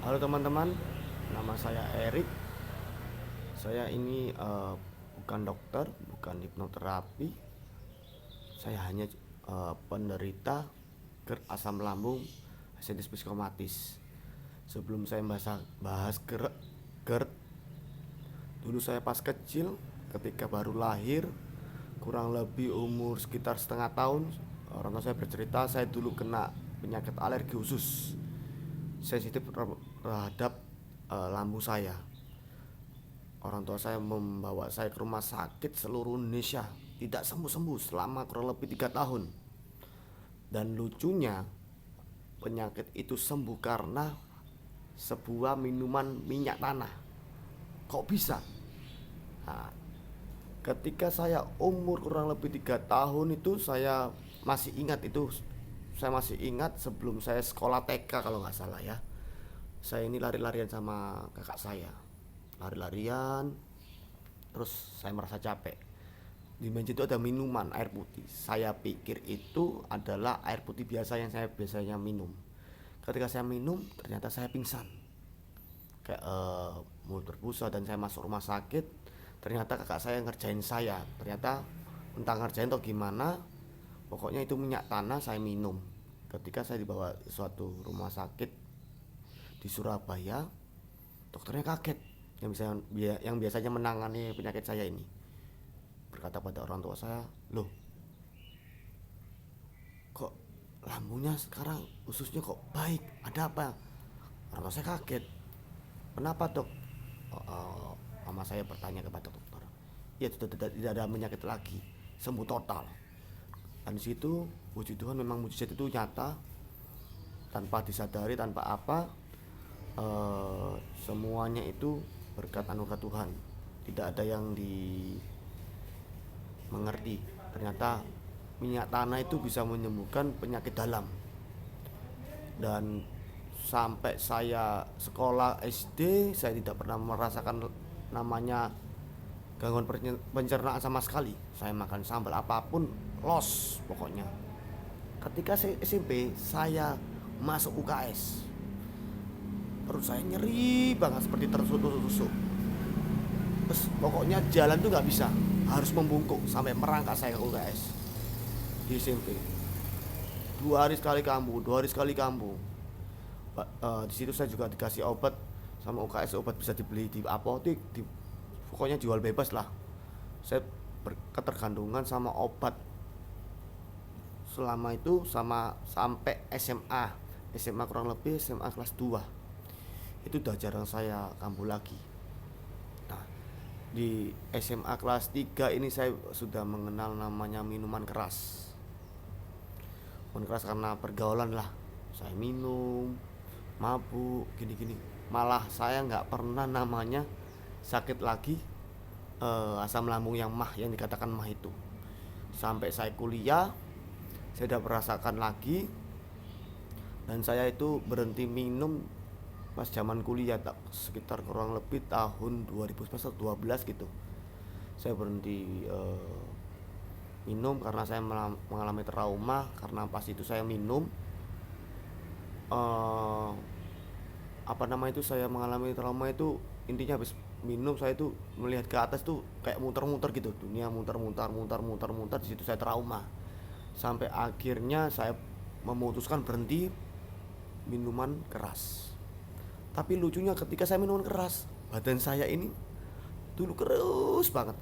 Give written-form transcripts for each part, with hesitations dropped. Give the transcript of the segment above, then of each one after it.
Halo teman-teman, nama saya Erik. Saya ini bukan dokter, bukan hipnoterapi. Saya hanya penderita GERD asam lambung asiditas psikomatis. Sebelum saya bahas GERD, dulu saya pas kecil, ketika baru lahir, kurang lebih umur sekitar setengah tahun, orang tua saya bercerita saya dulu kena penyakit alergi khusus, sensitif terhadap lambung saya. Orang tua saya membawa saya ke rumah sakit seluruh Indonesia, tidak sembuh-sembuh selama kurang lebih 3 tahun. Dan lucunya, penyakit itu sembuh karena sebuah minuman minyak tanah. Kok bisa? Nah, ketika saya umur kurang lebih 3 tahun itu, saya masih ingat sebelum saya sekolah TK kalau nggak salah ya. Saya ini lari-larian sama kakak saya, lari-larian, terus saya merasa capek. Di meja itu ada minuman air putih. Saya pikir itu adalah air putih biasa yang saya biasanya minum. Ketika saya minum, ternyata saya pingsan, kayak mulut berbusa, dan saya masuk rumah sakit. Ternyata kakak saya ngerjain saya. Ternyata entah ngerjain atau gimana, pokoknya itu minyak tanah saya minum. Ketika saya dibawa ke suatu rumah sakit di Surabaya, dokternya kaget. Yang biasanya menangani penyakit saya ini berkata pada orang tua saya, loh, kok lambungnya sekarang ususnya kok baik, ada apa? Orang tua saya kaget. Kenapa dok? Mama saya bertanya kepada dokter. Ya, sudah tidak ada penyakit lagi, sembuh total. Dan di situ puji Tuhan, memang mujizat itu nyata, tanpa disadari, tanpa apa, semuanya itu berkat anugerah Tuhan. Tidak ada yang mengerti. Ternyata minyak tanah itu bisa menyembuhkan penyakit dalam. Dan sampai saya sekolah SD, saya tidak pernah merasakan namanya gangguan pencernaan sama sekali. Saya makan sambal apapun los pokoknya. Ketika saya SMP, saya masuk UKS. Perut saya nyeri banget, seperti tertusuk-tusuk. Terus pokoknya jalan tuh nggak bisa, harus membungkuk sampai merangkak saya ke UKS di SMP. 2 hari sekali kambuh, 2 hari sekali kambuh. Di situ saya juga dikasih obat sama UKS. Obat bisa dibeli di apotek, pokoknya jual bebas lah. Saya ketergantungan sama obat selama itu, sampai SMA kurang lebih SMA kelas 2. Itu udah jarang saya kambuh lagi. Nah, di SMA kelas 3 ini saya sudah mengenal namanya minuman keras. Minuman keras karena pergaulan lah. Saya minum, mabuk, gini-gini. Malah saya nggak pernah namanya sakit lagi, asam lambung yang dikatakan mah itu. Sampai saya kuliah, saya udah merasakan lagi. Dan saya itu berhenti minum pas zaman kuliah, sekitar kurang lebih tahun 2011 atau 12 gitu. Saya berhenti minum karena saya mengalami trauma. Karena pas itu saya minum, eh, apa nama itu, saya mengalami trauma itu. Intinya habis minum saya itu melihat ke atas tuh kayak muter-muter gitu, dunia muter-muter muter-muter muter. Di situ saya trauma, sampai akhirnya saya memutuskan berhenti minuman keras. Tapi lucunya, ketika saya minuman keras, badan saya ini dulu kurus banget.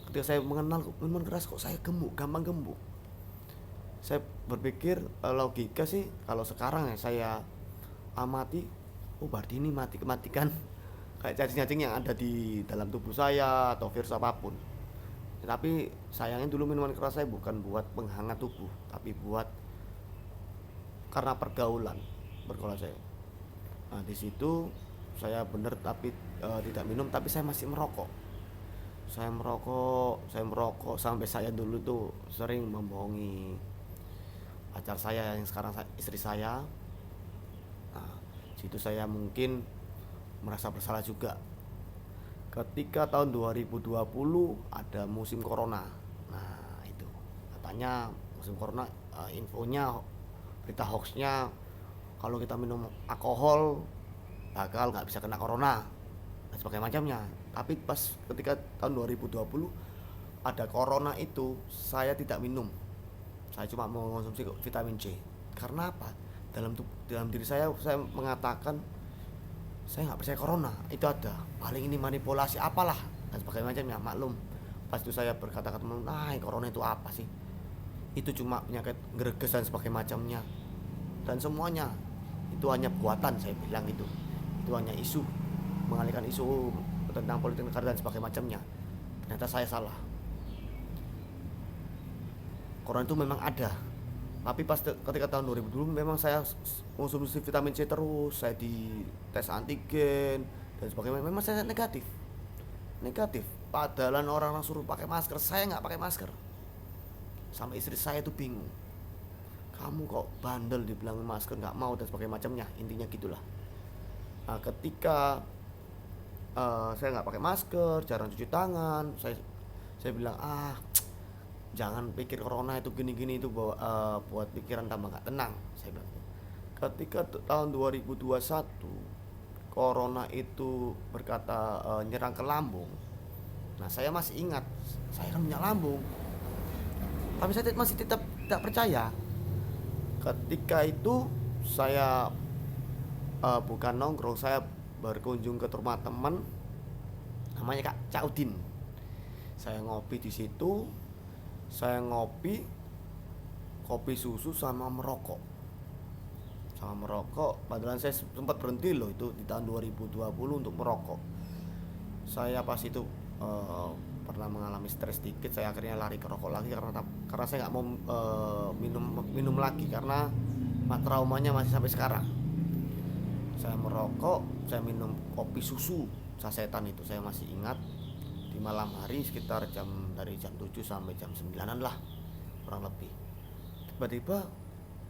Ketika saya mengenal minuman keras, kok saya gemuk, gampang gemuk. Saya berpikir, logika sih kalau sekarang ya saya amati, oh berarti ini matikan kayak cacing-cacing yang ada di dalam tubuh saya atau virus apapun. Tapi sayangnya dulu minuman keras saya bukan buat penghangat tubuh, tapi buat karena pergaulan saya. Nah, di situ saya bener, tapi tidak minum, tapi saya masih merokok. Saya merokok sampai saya dulu tuh sering membohongi pacar saya yang sekarang istri saya. Nah, situ saya mungkin merasa bersalah juga. Ketika tahun 2020 ada musim corona. Nah, itu katanya musim corona, infonya, berita hoaxnya kalau kita minum alkohol bakal nggak bisa kena corona dan sebagainya macamnya. Tapi pas ketika tahun 2020 ada corona itu, saya tidak minum, saya cuma mengonsumsi vitamin C. Karena apa? Dalam diri saya mengatakan saya nggak percaya corona itu ada, paling ini manipulasi apalah dan sebagainya macamnya. Maklum pas itu saya berkata ke teman, nah corona itu apa sih, itu cuma penyakit greges dan sebagainya macamnya, dan semuanya itu hanya buatan, saya bilang itu hanya isu, mengalihkan isu tentang politik negara dan sebagainya macamnya. Ternyata saya salah, corona itu memang ada. Tapi pas ketika tahun 2020 memang saya konsumsi vitamin C terus, saya di tes antigen dan sebagainya, memang saya negatif. Padahal orang suruh pakai masker, saya nggak pakai masker. Sampai istri saya itu bingung, kamu kok bandel dibilang masker nggak mau dan sebagainya macamnya, intinya gitulah. Nah, ketika saya nggak pakai masker, jarang cuci tangan, saya bilang jangan pikir corona itu gini-gini, itu buat pikiran tambah nggak tenang, saya bilang. Ketika tahun 2021 corona itu berkata nyerang ke lambung, nah saya masih ingat saya kan punya lambung, tapi saya masih tetap tidak percaya. Ketika itu saya bukan nongkrong, saya berkunjung ke rumah teman namanya Kak Caudin. Saya ngopi di situ, saya ngopi kopi susu sama merokok. Padahal saya sempat berhenti loh itu di tahun 2020 untuk merokok. Saya pas itu pernah mengalami stres sedikit, saya akhirnya lari ke rokok lagi karena saya nggak mau minum lagi, karena traumanya masih sampai sekarang. Saya merokok, saya minum kopi susu sasetan itu, saya masih ingat, di malam hari sekitar dari jam 7 sampai jam 9 lah kurang lebih. Tiba-tiba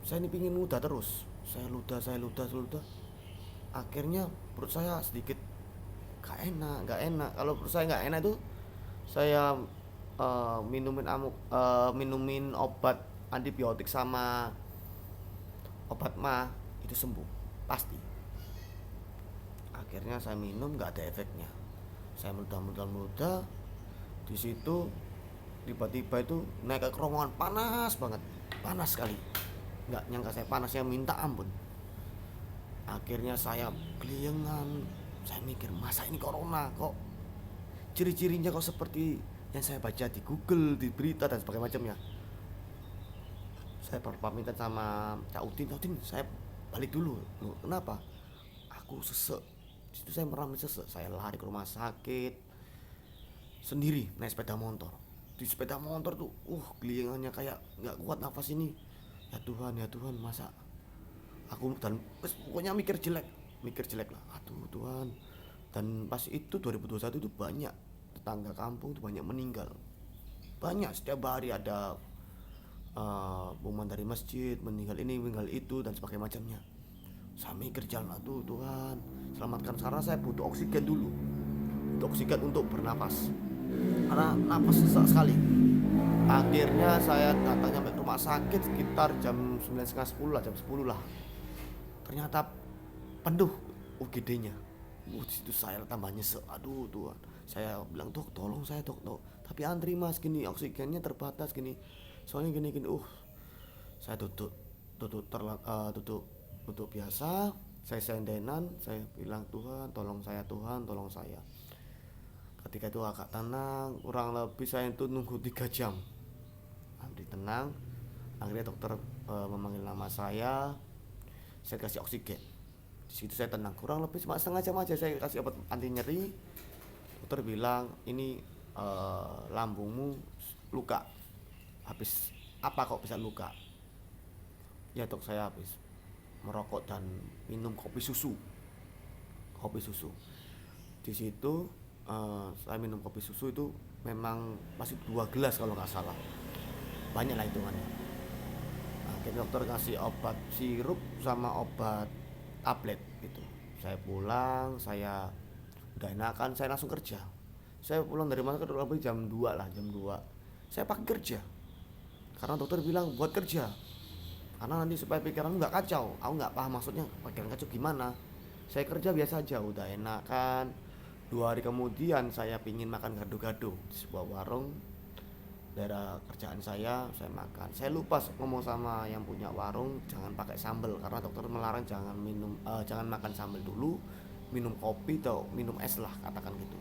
saya ini pingin ludah terus, saya ludah. Akhirnya perut saya sedikit gak enak. Kalau perut saya gak enak itu saya minumin obat antibiotik sama obat mah, itu sembuh pasti. Akhirnya saya minum, nggak ada efeknya. Saya meludah. Di situ tiba-tiba itu naik ke kerongkongan, panas banget, panas sekali. Nggak nyangka saya panasnya minta ampun. Akhirnya saya keliengan. Saya mikir, masa ini corona kok ciri-cirinya kok seperti yang saya baca di Google, di berita dan sebagainya macamnya. Saya pamitan sama Cak Udin, saya balik dulu. Loh, kenapa? Aku sesek. Di situ saya merame sesek. Saya lari ke rumah sakit sendiri, naik sepeda motor. Di sepeda motor tuh, geliangannya kayak nggak kuat nafas ini. Ya Tuhan, masa aku, dan pokoknya mikir jelek lah. Aduh Tuhan. Dan pas itu 2021 itu banyak tetangga kampung itu banyak meninggal. Banyak, setiap hari ada pengumuman dari masjid, meninggal ini, meninggal itu dan sebagainya macamnya. Saya mikir, jalan, aduh Tuhan, selamatkan, karena saya butuh oksigen dulu. Butuh oksigen untuk bernapas, karena napas susah sekali. Akhirnya saya datang sampai rumah sakit sekitar jam 9:30 lah, jam 10 lah. Ternyata penuh UGD-nya. Di situ saya tambah nyesek. Aduh Tuhan, saya bilang, dok tolong saya dok. Tapi antri mas, gini oksigennya terbatas gini. Soalnya gini. Saya duduk biasa. Saya sendenan. Saya bilang, Tuhan tolong saya. Ketika itu agak tenang, kurang lebih saya itu nunggu 3 jam. Hampir tenang. Akhirnya dokter memanggil nama saya kasih oksigen. Di situ saya tenang, kurang lebih cuma setengah jam aja saya kasih obat anti nyeri. Dokter bilang, ini lambungmu luka. Habis apa kok bisa luka? Ya dok, saya habis merokok dan minum kopi susu. Di situ saya minum kopi susu itu memang masih 2 gelas kalau nggak salah, banyak lah hitungannya. Akhirnya dokter kasih obat sirup sama obat tablet gitu. Saya pulang, saya udah enakan, saya langsung kerja. Saya pulang dari mana ke jam 2 lah, jam 2 saya pakai kerja, karena dokter bilang buat kerja. karena nanti supaya pikiran nggak kacau. Aku nggak paham maksudnya pikiran kacau gimana. Saya kerja biasa aja udah enak kan. 2 hari kemudian saya pingin makan gado-gado di sebuah warung daerah kerjaan saya makan. Saya lupa ngomong sama yang punya warung jangan pakai sambal karena dokter melarang jangan makan sambal dulu, minum kopi atau minum es lah katakan gitu.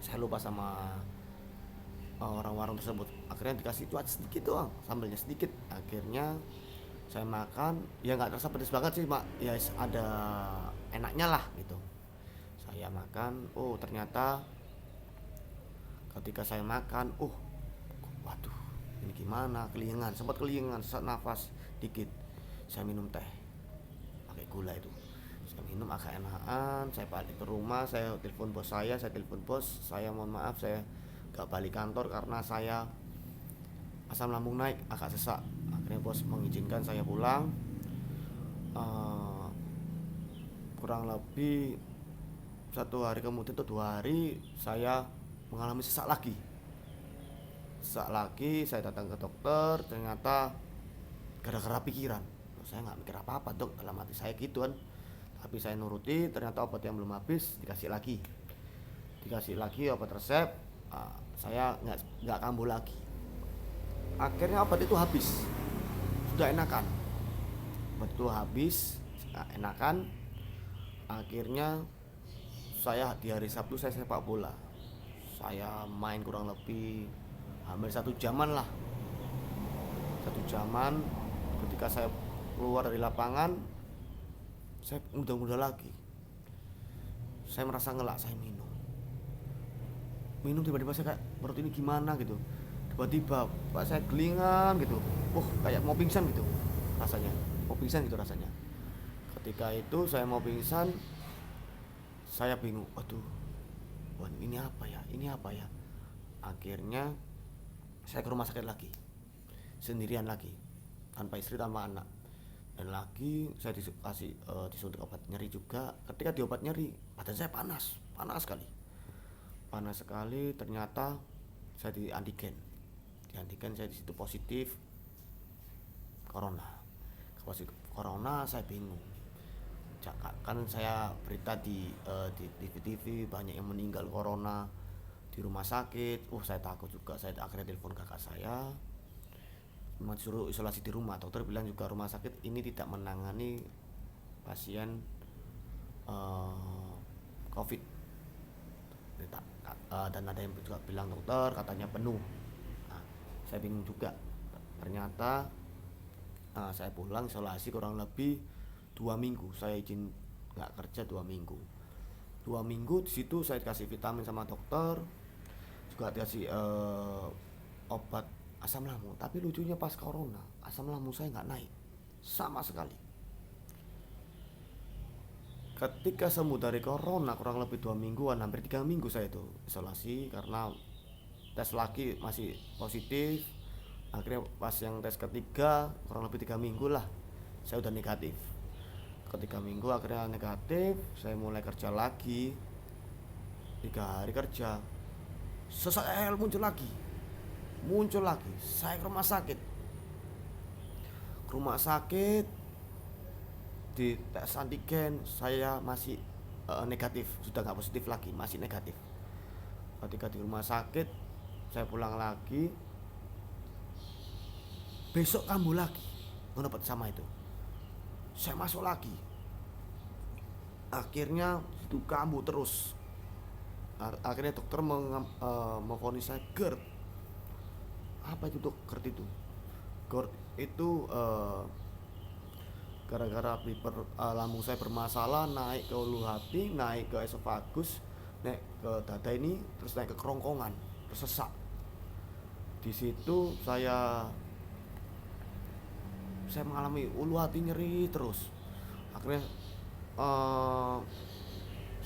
Saya lupa sama orang warung tersebut. Akhirnya dikasih cuat sedikit doang, sambalnya sedikit. Akhirnya saya makan, ya nggak terasa pedas banget sih, mak. Ya ada enaknya lah gitu. Saya makan, oh ternyata ketika saya makan, waduh, ini gimana? Kelingan, sempat kelingan, sesak nafas dikit. Saya minum teh pakai gula itu. Saya minum agak enakan, saya balik ke rumah, saya telepon bos, saya mohon maaf saya gak balik kantor karena saya asam lambung naik, agak sesak. Akhirnya bos mengizinkan saya pulang. Eh, Kurang lebih 1 hari kemudian atau 2 hari saya mengalami sesak lagi. Saya datang ke dokter, ternyata gara-gara pikiran. Saya nggak mikir apa-apa dok, dalam hati saya gitu kan. Tapi saya nuruti, ternyata obat yang belum habis dikasih lagi obat resep. Saya nggak kambuh lagi. Akhirnya obat itu habis, sudah enakan. Obat itu habis, enakan. Akhirnya saya di hari Sabtu saya sepak bola. Saya main kurang lebih hampir 1 jaman lah. 1 jaman. Ketika saya keluar dari lapangan, saya muda-muda lagi. Saya merasa ngelak, saya minum tiba-tiba saya kayak perut ini gimana gitu. Tiba-tiba pak saya gelingan gitu. Kayak mau pingsan gitu rasanya. Ketika itu saya mau pingsan, saya bingung. Waduh, ini apa ya. Akhirnya saya ke rumah sakit lagi, sendirian lagi, tanpa istri tanpa anak. Dan lagi saya disuntik obat nyeri juga. Ketika di obat nyeri, badan saya panas sekali. Ternyata saya di antigen saya di situ positif corona. Saya bingung, kan saya berita di TV banyak yang meninggal corona di rumah sakit. Saya takut juga. Saya akhirnya telepon kakak saya, suruh isolasi di rumah. Dokter bilang juga rumah sakit ini tidak menangani pasien COVID. Dan ada yang juga bilang dokter katanya penuh. Saya bingung juga. Ternyata saya pulang isolasi kurang lebih 2 minggu. Saya izin nggak kerja 2 minggu. 2 minggu di situ saya dikasih vitamin sama dokter, juga dikasih obat asam lambung. Tapi lucunya pas corona asam lambung saya nggak naik sama sekali. Ketika sembuh dari corona kurang lebih 2 mingguan, hampir 3 minggu saya itu isolasi karena tes lagi masih positif. Akhirnya pas yang tes ketiga kurang lebih 3 minggu lah saya udah negatif. Ketika minggu akhirnya negatif, saya mulai kerja lagi. 3 hari kerja, sesak muncul lagi. Saya ke rumah sakit di tes antigen saya masih negatif, sudah nggak positif lagi, masih negatif. Ketika di rumah sakit saya pulang lagi, besok kambuh lagi mendapat sama itu. Saya masuk lagi, akhirnya itu kambuh terus. Akhirnya dokter memvonis saya GERD. Apa itu dok GERD itu? GERD itu gara-gara lambung saya bermasalah, naik ke ulu hati, naik ke esofagus, naik ke dada ini, terus naik ke kerongkongan, terus sesak. Di situ saya mengalami ulu hati nyeri terus. Akhirnya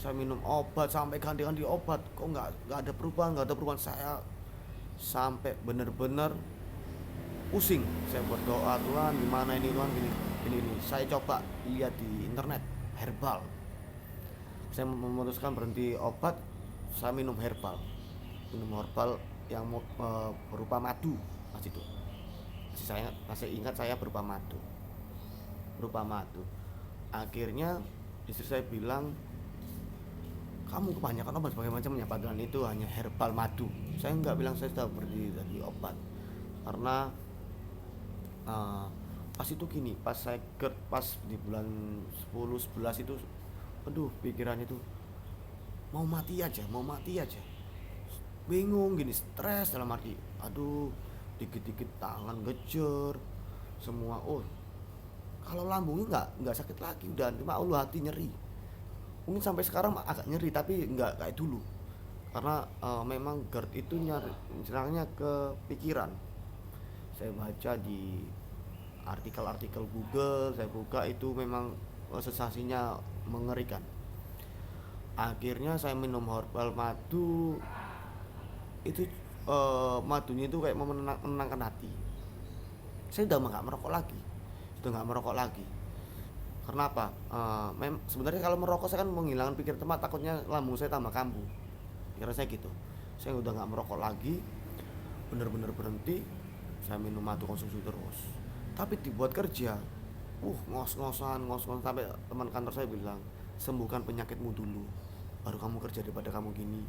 saya minum obat sampai ganti obat, kok nggak ada perubahan. Saya sampai bener-bener pusing. Saya berdoa, Tuhan gimana ini Tuhan, gini. Saya coba lihat di internet herbal. Saya memutuskan berhenti obat, saya minum herbal yang berupa madu mas itu. masih ingat saya berupa madu. Akhirnya istri saya bilang, kamu kebanyakan obat sebagai macamnya, padahal itu hanya herbal madu. Saya nggak bilang saya sudah berdiri dari obat, karena uh, pas itu gini, pas saya pas di bulan 10 11 itu, aduh pikiran itu mau mati aja, bingung gini, stres dalam arti, aduh, dikit-dikit tangan gejer semua. Oh, kalau lambungnya nggak sakit lagi, udah cuma ulu hati nyeri. Mungkin sampai sekarang agak nyeri tapi nggak kayak dulu, karena memang GERD itu nyerangnya ke pikiran. Saya baca di artikel-artikel Google, saya buka, itu memang sensasinya mengerikan. Akhirnya saya minum herbal madu itu, madunya itu kayak menenangkan hati. Saya udah nggak merokok lagi, karena apa? Sebenarnya kalau merokok saya kan menghilangkan pikir tempat, takutnya lambung saya tambah kambuh, kira saya gitu. Saya udah nggak merokok lagi, bener-bener berhenti. Saya minum madu konsumsi terus, tapi dibuat kerja, ngos-ngosan sampai teman kantor saya bilang, sembuhkan penyakitmu dulu, baru kamu kerja, daripada kamu gini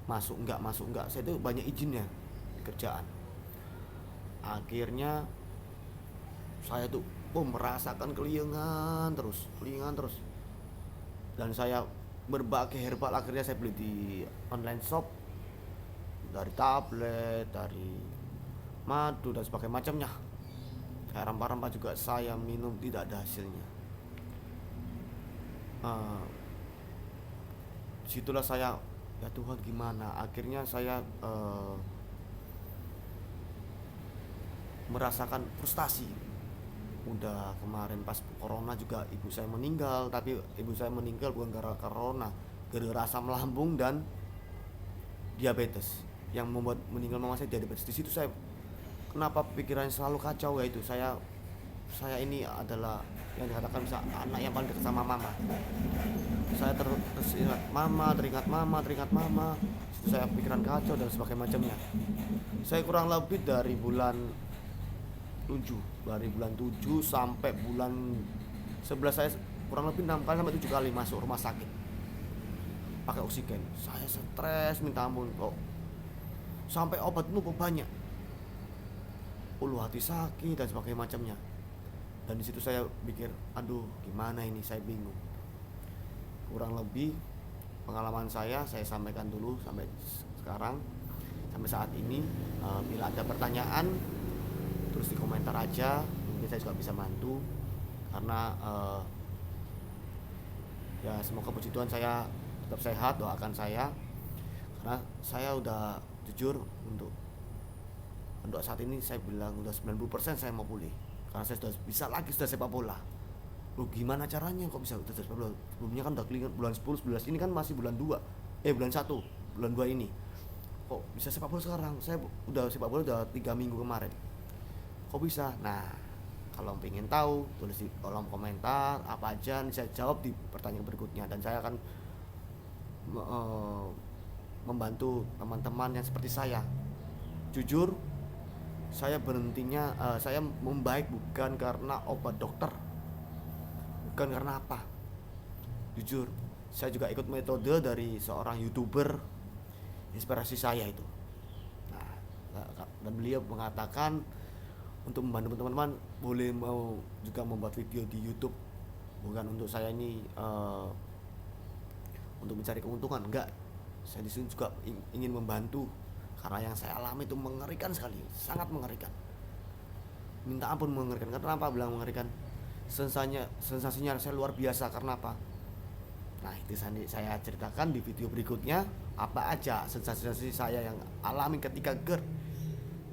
masuk enggak. Saya itu banyak izinnya di kerjaan. Akhirnya saya tuh merasakan keliengan terus, dan saya berbagai herbal akhirnya saya beli di online shop, dari tablet, dari madu dan sebagainya macamnya. Kayak rempah-rempah juga saya minum, tidak ada hasilnya. uh, Situlah saya, ya Tuhan gimana. Akhirnya saya merasakan frustasi. Udah kemarin pas corona juga ibu saya meninggal, tapi ibu saya meninggal bukan gara corona, gara asam lambung dan diabetes. Yang membuat meninggal mama saya diabetes. Di situ saya, kenapa pikirannya selalu kacau, yaitu saya ini adalah yang dikatakan bisa anak yang paling dekat sama mama. Saya teringat mama. Situ saya pikiran kacau dan sebagainya macamnya. Saya kurang lebih dari bulan 7 sampai bulan 11, saya kurang lebih 6 kali sampai 7 kali masuk rumah sakit pakai oksigen. Saya stres minta ampun kok, sampai obat numpuk banyak, ulu hati sakit dan sebagainya macamnya. Dan di situ saya pikir, aduh gimana ini, saya bingung. Kurang lebih pengalaman saya sampaikan dulu sampai sekarang, sampai saat ini. Bila ada pertanyaan, terus di komentar aja, mungkin saya juga bisa bantu. Karena ya semoga puji Tuhan saya tetap sehat, doakan saya. Karena saya udah jujur, untuk saat ini saya bilang udah 90% saya mau pulih, karena saya sudah bisa lagi, sudah sepak bola. Loh gimana caranya kok bisa udah sepak bola? Sebelumnya kan udah keliling bulan 10, 11, ini kan masih bulan 2, bulan 1, bulan 2 ini. Kok bisa sepak bola sekarang? Saya udah sepak bola udah 3 minggu kemarin. Kok bisa? Nah, kalau pengen tahu, tulis di kolom komentar apa aja, saya jawab di pertanyaan berikutnya. Dan saya akan membantu teman-teman yang seperti saya. Jujur, saya berhentinya, saya membaik bukan karena obat dokter, bukan karena apa. Jujur, saya juga ikut metode dari seorang YouTuber inspirasi saya itu. Nah, dan beliau mengatakan untuk membantu teman-teman boleh mau juga membuat video di YouTube, bukan untuk saya ini untuk mencari keuntungan, enggak. Saya di sini juga ingin membantu, karena yang saya alami itu mengerikan sekali, sangat mengerikan. Minta ampun mengerikan. Kenapa bilang mengerikan? Sensasinya saya luar biasa. Karena apa? Nah, itu saya ceritakan di video berikutnya, apa aja sensasi saya yang alami ketika GERD,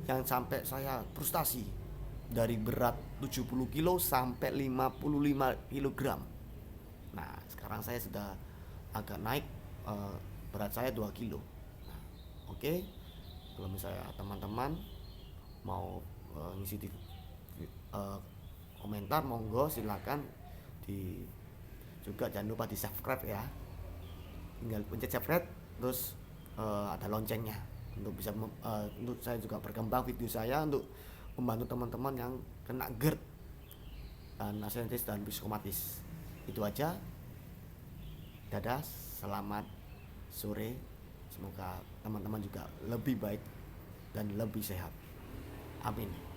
yang sampai saya frustasi, dari berat 70 kilo sampai 55 kilogram. Nah, sekarang saya sudah agak naik, berat saya 2 kilo. Nah, oke. Kalau misalnya teman-teman mau ngisi di komentar, monggo silakan. Juga jangan lupa di subscribe ya, tinggal pencet subscribe, terus ada loncengnya untuk bisa untuk saya juga berkembang video saya, untuk membantu teman-teman yang kena GERD dan asistentis dan psikomatis. Itu aja. Dadah, selamat sore. Semoga teman-teman juga lebih baik dan lebih sehat. Amin.